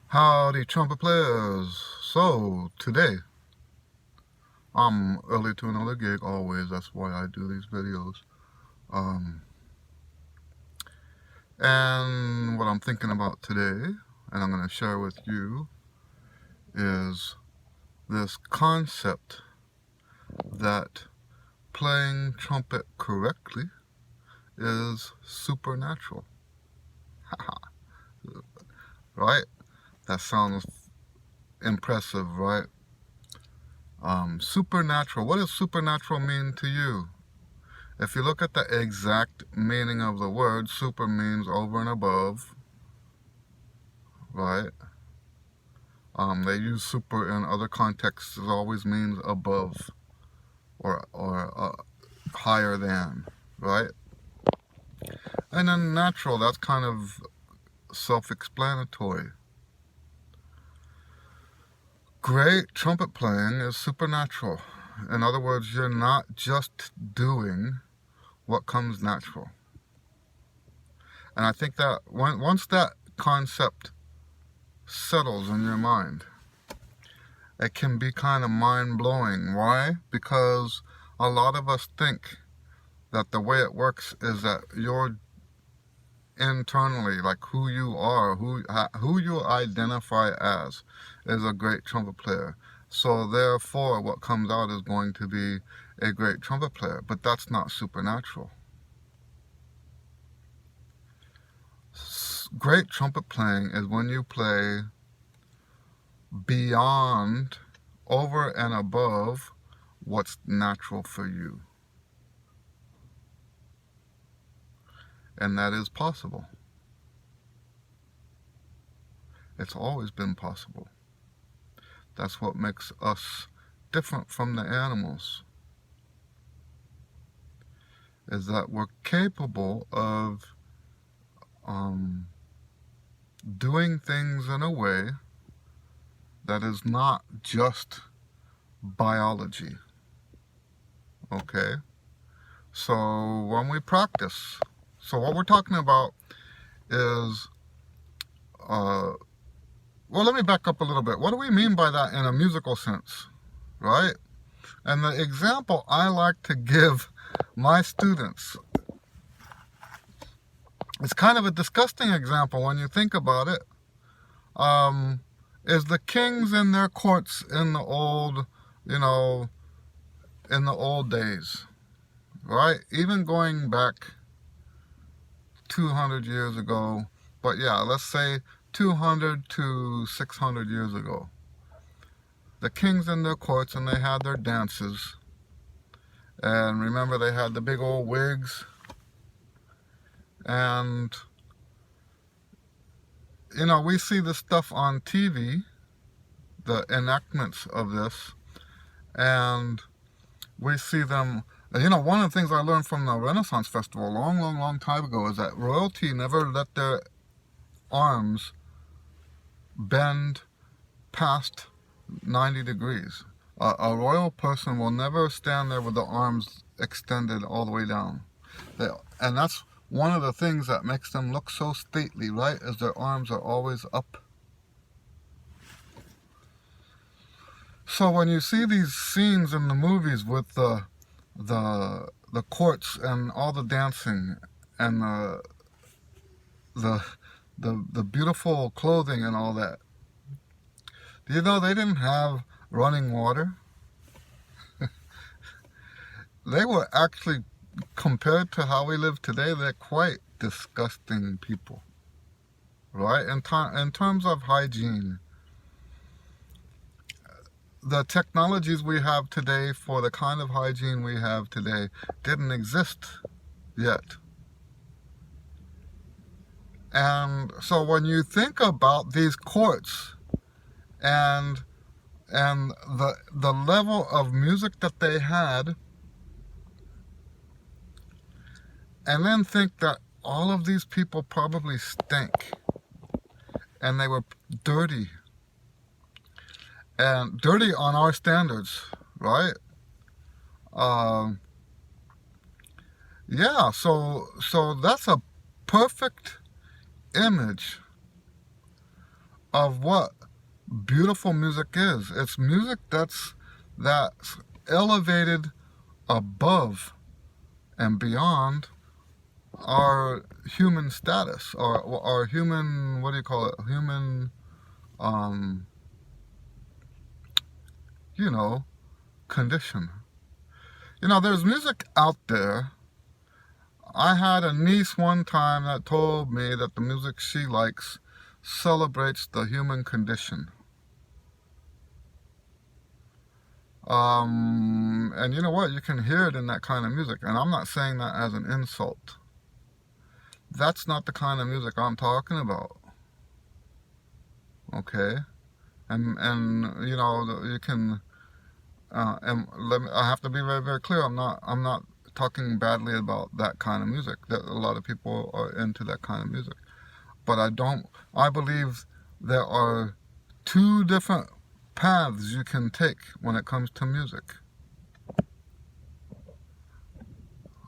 Howdy, trumpet players. So, today, I'm early to another gig, always. That's why I do these videos. Um, and what I'm thinking about today, and I'm going to share with you, is this concept that playing trumpet correctly is supernatural. Right? That sounds impressive, right? Supernatural. What does supernatural mean to you? If you look at the exact meaning of the word, super means over and above, right? They use super in other contexts. It always means above or higher than, right? And then natural, that's kind of self-explanatory. Great trumpet playing is supernatural. In other words, you're not just doing what comes natural. And I think that once that concept settles in your mind, it can be kind of mind-blowing. Why? Because a lot of us think that the way it works is that you're internally, like who you are, who you identify as, is a great trumpet player. So therefore, what comes out is going to be a great trumpet player. But that's not supernatural. Great trumpet playing is when you play beyond, over and above what's natural for you. And that is possible. It's always been possible. That's what makes us different from the animals, is that we're capable of doing things in a way that is not just biology. Okay? So when we practice, so what we're talking about is, well, let me back up a little bit. What do we mean by that in a musical sense, right? And the example I like to give my students, it's kind of a disgusting example when you think about it, is the kings in their courts in the old, in the old days, right? Even going back 200 years ago, but yeah, let's say 200 to 600 years ago. The kings in their courts, and they had their dances. And remember, they had the big old wigs. And, we see this stuff on TV, the enactments of this, and we see them. One of the things I learned from the Renaissance Festival a long, long, long time ago is that royalty never let their arms bend past 90 degrees. A royal person will never stand there with the arms extended all the way down. And that's one of the things that makes them look so stately, right? Is their arms are always up. So when you see these scenes in the movies with the courts and all the dancing and the beautiful clothing and all that, do you know they didn't have running water? They were actually, compared to how we live today, they're quite disgusting people, right? In terms of hygiene, the technologies we have today for the kind of hygiene we have today didn't exist yet. And so when you think about these courts and the level of music that they had, and then think that all of these people probably stink, and they were dirty, and dirty on our standards, right? Yeah, so that's a perfect image of what beautiful music is. It's music that's elevated above and beyond our human status, or our human, what do you call it, human, you know, condition. You know, there's music out there. I had a niece one time that told me that the music she likes celebrates the human condition. And you know what? You can hear it in that kind of music. And I'm not saying that as an insult. That's not the kind of music I'm talking about. Okay? And you know, you can, and I have to be very, very clear. I'm not talking badly about that kind of music. That a lot of people are into that kind of music. But I believe there are two different paths you can take when it comes to music.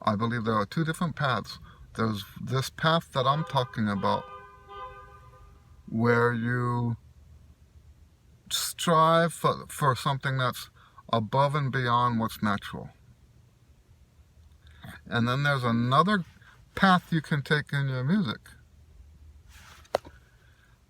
I believe there are two different paths. There's this path that I'm talking about, where you strive for something that's above and beyond what's natural. And then there's another path you can take in your music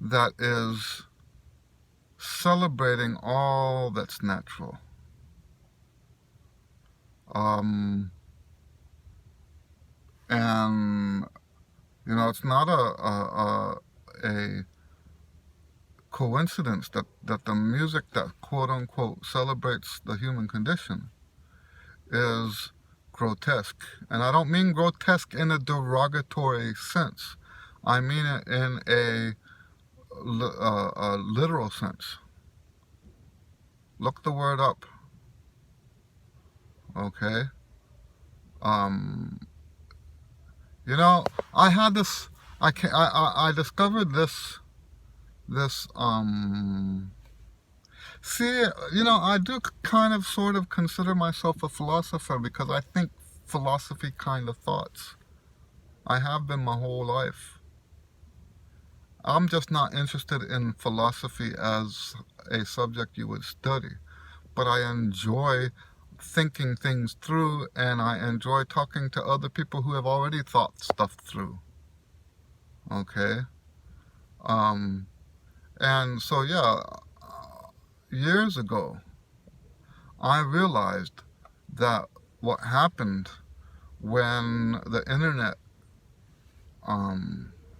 that is celebrating all that's natural. And you know, it's not a coincidence that the music that quote unquote celebrates the human condition is grotesque. And I don't mean grotesque in a derogatory sense. I mean it in a literal sense. Look the word up. Okay? You know, I had this, I discovered this, see, you know, I do kind of sort of consider myself a philosopher because I think philosophy kind of thoughts. I have been my whole life. I'm just not interested in philosophy as a subject you would study, but I enjoy thinking things through, and I enjoy talking to other people who have already thought stuff through. Okay? And so, yeah, years ago, I realized that what happened when the internet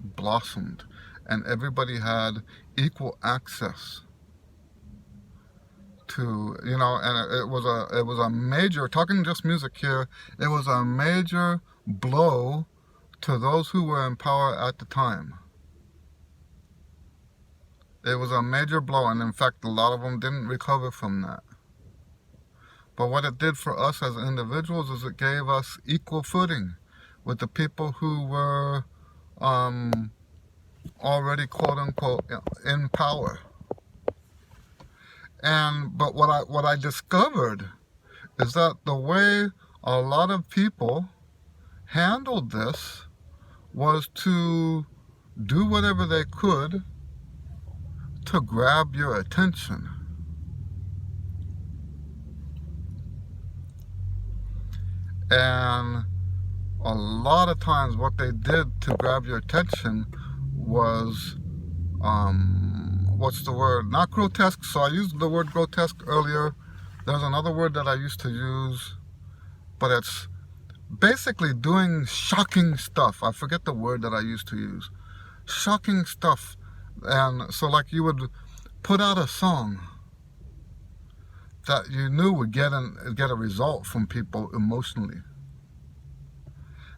blossomed and everybody had equal access to, you know, and it was a major, talking just music here, it was a major blow to those who were in power at the time. It was a major blow, and in fact, a lot of them didn't recover from that. But what it did for us as individuals is it gave us equal footing with the people who were already, quote unquote, in power. But what I discovered is that the way a lot of people handled this was to do whatever they could to grab your attention. And a lot of times what they did to grab your attention was, what's the word? Not grotesque. So I used the word grotesque earlier. There's another word that I used to use, but it's basically doing shocking stuff. I forget the word that I used to use. Shocking stuff. And so like you would put out a song that you knew would get a result from people emotionally.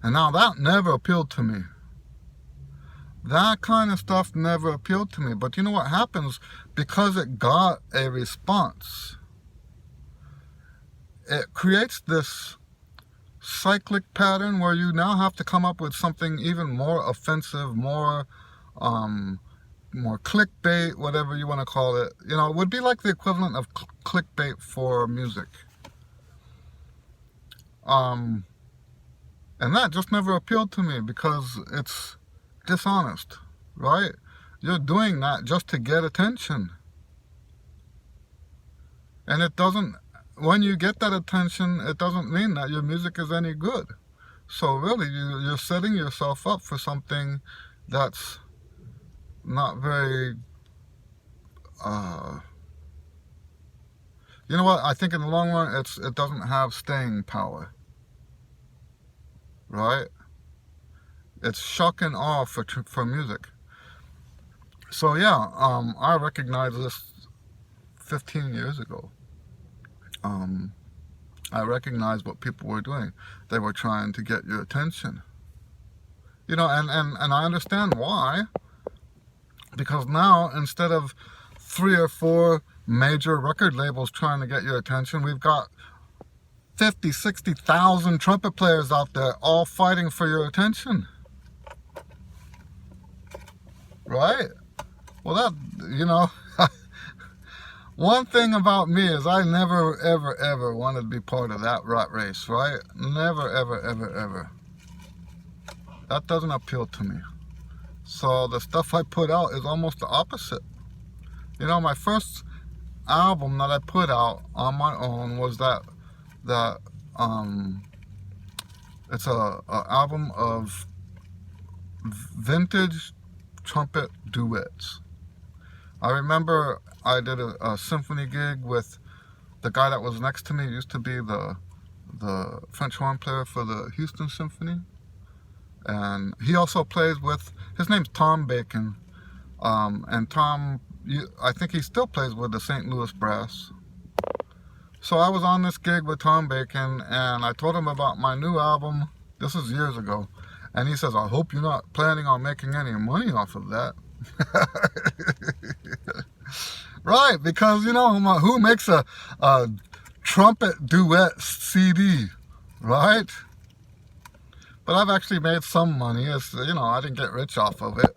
And now that never appealed to me. That kind of stuff never appealed to me. But you know what happens? Because it got a response, it creates this cyclic pattern where you now have to come up with something even more offensive, more clickbait, whatever you want to call it. You know, it would be like the equivalent of clickbait for music. And that just never appealed to me because it's dishonest, right? You're doing that just to get attention. And it doesn't, when you get that attention, it doesn't mean that your music is any good. So really, you're setting yourself up for something that's not very, you know what, I think in the long run, it doesn't have staying power. Right? It's shock and awe for music. So yeah, I recognized this 15 years ago. I recognized what people were doing. They were trying to get your attention. You know, and I understand why. Because now, instead of 3 or 4 major record labels trying to get your attention, we've got 50, 60,000 trumpet players out there all fighting for your attention. Right? Well, that, you know, one thing about me is I never, ever, ever wanted to be part of that rat race, right? Never, ever, ever, ever. That doesn't appeal to me. So the stuff I put out is almost the opposite. You know, my first album that I put out on my own was it's a album of vintage trumpet duets. I remember I did a symphony gig with the guy that was next to me. He used to be the French horn player for the Houston Symphony, and he also plays with, his name's Tom Bacon, and Tom, I think he still plays with the St. Louis Brass. So I was on this gig with Tom Bacon, and I told him about my new album. This is years ago. And he says, I hope you're not planning on making any money off of that. Right, because, you know, who makes a trumpet duet CD, right? But I've actually made some money. It's, you know, I didn't get rich off of it.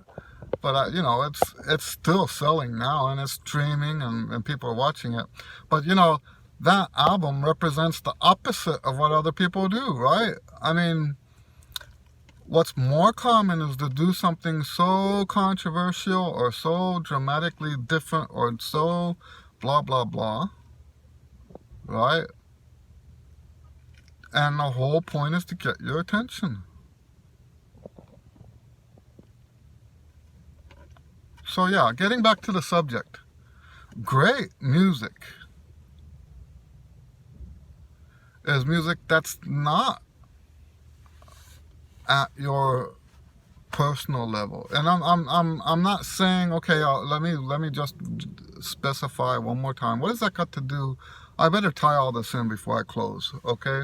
But, you know, it's still selling now, and it's streaming, and people are watching it. But, you know, that album represents the opposite of what other people do, right? I mean, what's more common is to do something so controversial or so dramatically different or so blah, blah, blah, right? And the whole point is to get your attention. So yeah, getting back to the subject. Great music is music that's not at your personal level. And I'm not saying, okay, let me just specify one more time. What does that got to do? I better tie all this in before I close, okay?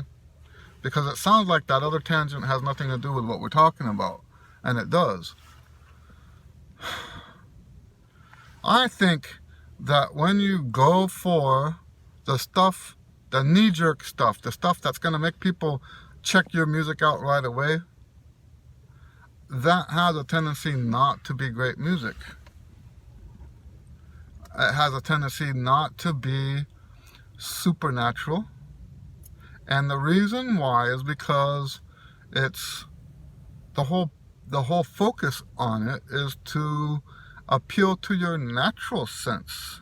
Because it sounds like that other tangent has nothing to do with what we're talking about, and it does. I think that when you go for the stuff, the knee-jerk stuff, the stuff that's going to make people check your music out right away, that has a tendency not to be great music. It has a tendency not to be supernatural. And the reason why is because it's the whole focus on it is to appeal to your natural sense.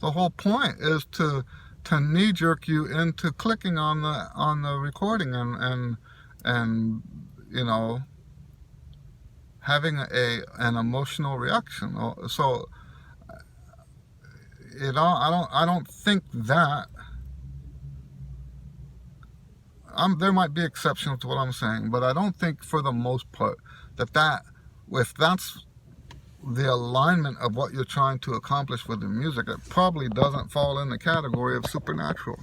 The whole point is to knee-jerk you into clicking on the recording and you know, having an emotional reaction. So, you know, I don't think that. There might be exceptions to what I'm saying, but I don't think for the most part that if that's the alignment of what you're trying to accomplish with the music, it probably doesn't fall in the category of supernatural.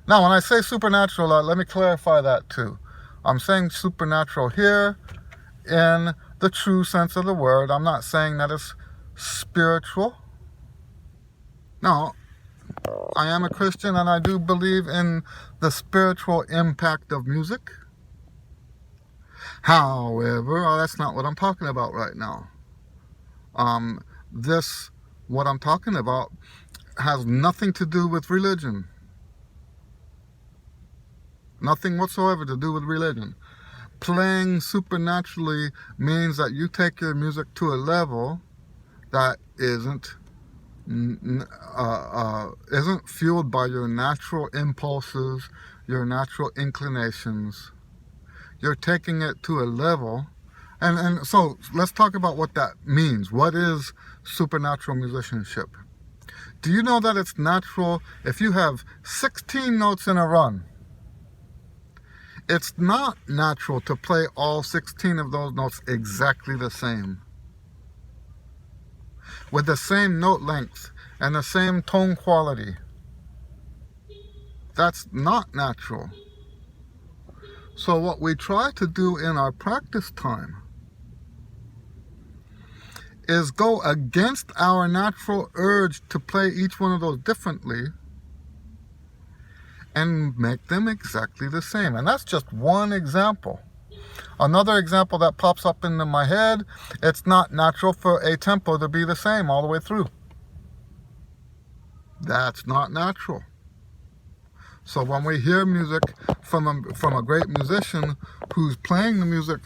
Now, when I say supernatural, let me clarify that too. I'm saying supernatural here in the true sense of the word. I'm not saying that it's spiritual. No, I am a Christian, and I do believe in the spiritual impact of music. However, that's not what I'm talking about right now. What I'm talking about has nothing to do with religion. Nothing whatsoever to do with religion. Playing supernaturally means that you take your music to a level that isn't fueled by your natural impulses, your natural inclinations. You're taking it to a level, and so let's talk about what that means. What is supernatural musicianship? Do you know that it's natural if you have 16 notes in a run? It's not natural to play all 16 of those notes exactly the same, with the same note length and the same tone quality. That's not natural. So what we try to do in our practice time is go against our natural urge to play each one of those differently and make them exactly the same. And that's just one example. Another example that pops up into my head, it's not natural for a tempo to be the same all the way through. That's not natural. So when we hear music from a great musician who's playing the music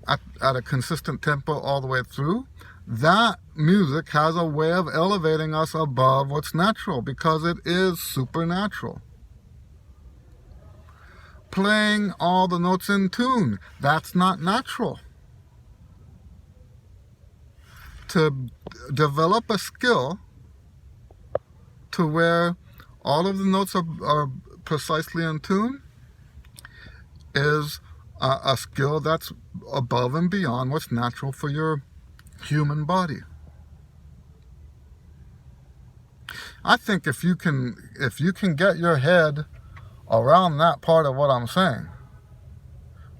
at a consistent tempo all the way through, that music has a way of elevating us above what's natural because it is supernatural. Playing all the notes in tune, that's not natural. To develop a skill to where all of the notes are precisely in tune is a skill that's above and beyond what's natural for your human body. I think if you can get your head around that part of what I'm saying,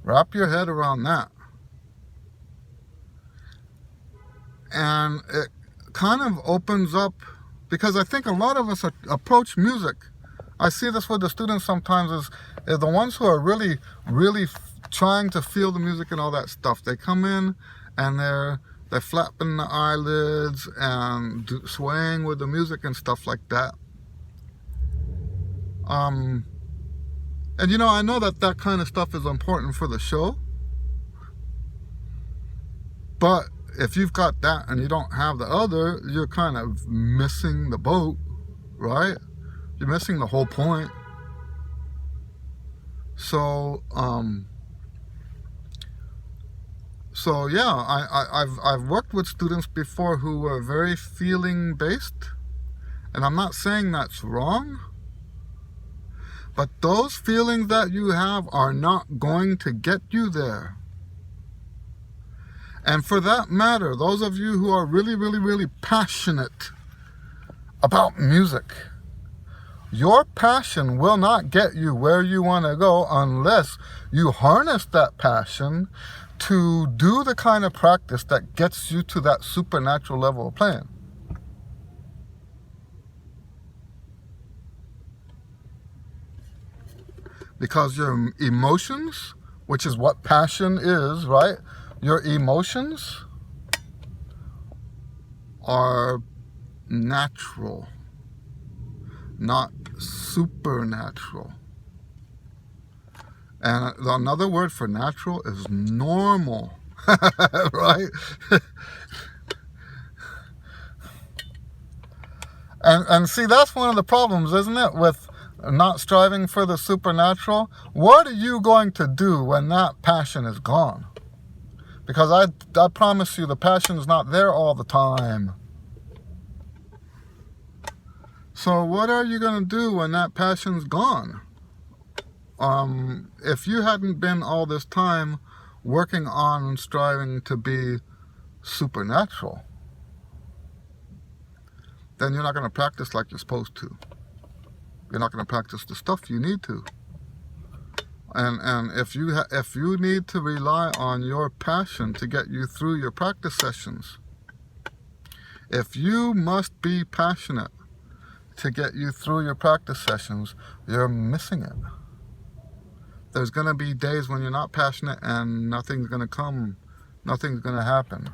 wrap your head around that, and it kind of opens up, because I think a lot of us approach music, I see this with the students sometimes, is the ones who are really trying to feel the music and all that stuff. They come in and they're flapping the eyelids and swaying with the music and stuff like that. And I know that kind of stuff is important for the show, but if you've got that and you don't have the other, you're kind of missing the boat, right? You're missing the whole point. So yeah, I've worked with students before who were very feeling based, and I'm not saying that's wrong, but those feelings that you have are not going to get you there. And for that matter, those of you who are really passionate about music, your passion will not get you where you want to go unless you harness that passion to do the kind of practice that gets you to that supernatural level of playing. Because your emotions, which is what passion is, right? Your emotions are natural, not supernatural. And another word for natural is normal, right? and see, that's one of the problems, isn't it, with not striving for the supernatural? What are you going to do when that passion is gone? Because I promise you, the passion is not there all the time. So what are you going to do when that passion's gone? If you hadn't been all this time working on striving to be supernatural, then you're not going to practice like you're supposed to. You're not going to practice the stuff you need to. And if you need to rely on your passion to get you through your practice sessions, if you must be passionate to get you through your practice sessions, you're missing it. There's going to be days when you're not passionate and nothing's going to happen.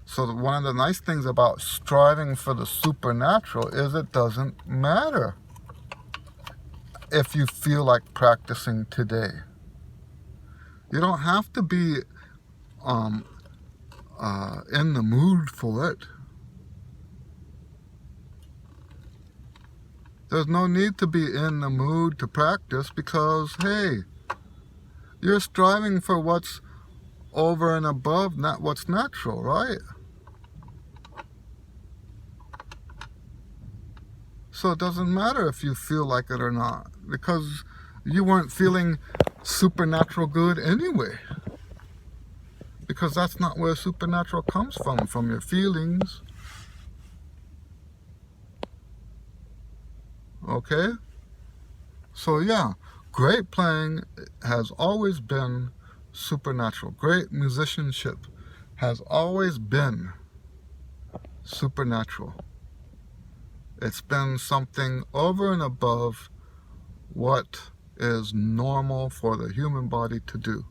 So one of the nice things about striving for the supernatural is it doesn't matter if you feel like practicing today. You don't have to be in the mood for it. There's no need to be in the mood to practice because, hey, you're striving for what's over and above, not what's natural, right? So it doesn't matter if you feel like it or not, because you weren't feeling supernatural good anyway. Because that's not where supernatural comes from your feelings. Okay? So yeah, great playing has always been supernatural. Great musicianship has always been supernatural. It's been something over and above what is normal for the human body to do.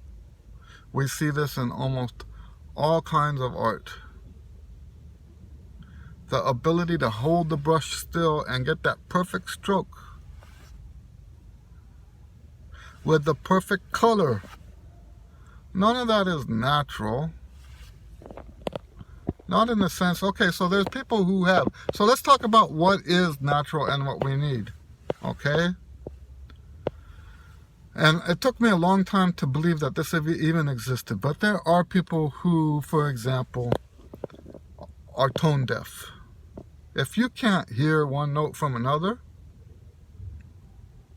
We see this in almost all kinds of art. The ability to hold the brush still and get that perfect stroke with the perfect color. None of that is natural. Not in the sense, okay, so there's people who have, so let's talk about what is natural and what we need, okay? And it took me a long time to believe that this even existed, but there are people who, for example, are tone deaf. If you can't hear one note from another,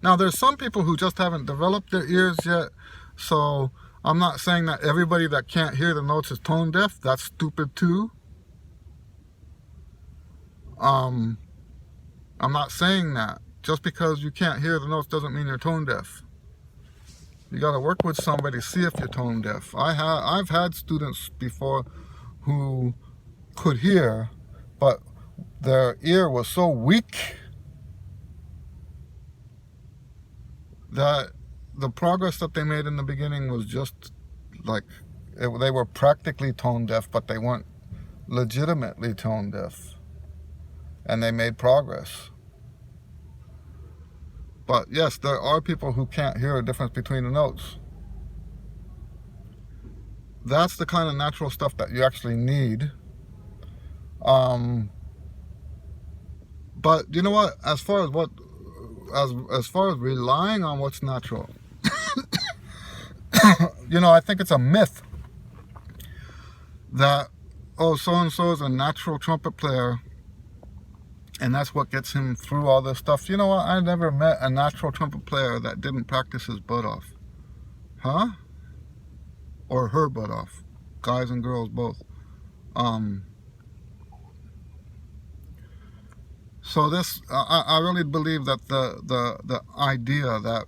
now there's some people who just haven't developed their ears yet, so I'm not saying that everybody that can't hear the notes is tone deaf. That's stupid too. I'm not saying that. Just because you can't hear the notes doesn't mean you're tone deaf. You got to work with somebody, see if you're tone deaf. I've had students before who could hear, but their ear was so weak that the progress that they made in the beginning was just like, they were practically tone deaf, but they weren't legitimately tone deaf. And they made progress. But yes, there are people who can't hear a difference between the notes. That's the kind of natural stuff that you actually need. But you know what? As far as relying on what's natural, you know, I think it's a myth that, oh, so and so is a natural trumpet player, and that's what gets him through all this stuff. You know what? I never met a natural trumpet player that didn't practice his butt off. Huh? Or her butt off. Guys and girls both. So this, I really believe that the idea that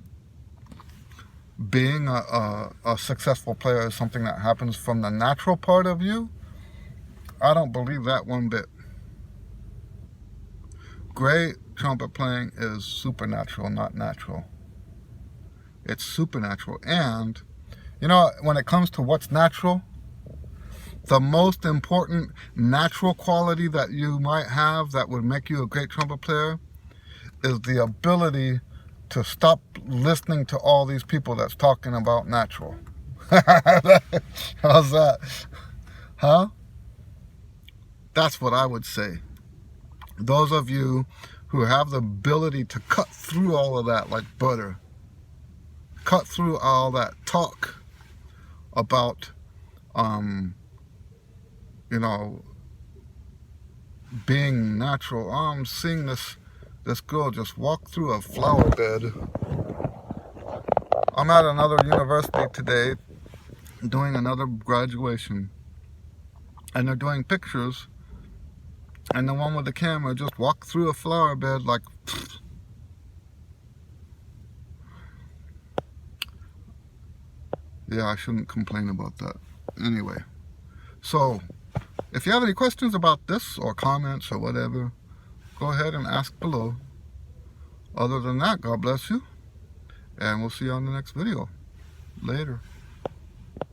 being a successful player is something that happens from the natural part of you, I don't believe that one bit. Great trumpet playing is supernatural, not natural. It's supernatural. And, you know, when it comes to what's natural, the most important natural quality that you might have that would make you a great trumpet player is the ability to stop listening to all these people that's talking about natural. How's that? Huh? That's what I would say. Those of you who have the ability to cut through all of that like butter, cut through all that talk about, you know, being natural. I'm seeing this girl just walk through a flower bed. I'm at another university today doing another graduation, and they're doing pictures, and the one with the camera just walked through a flower bed like, yeah, I shouldn't complain about that. Anyway, so if you have any questions about this or comments or whatever, go ahead and ask below. Other than that, God bless you, and we'll see you on the next video. Later.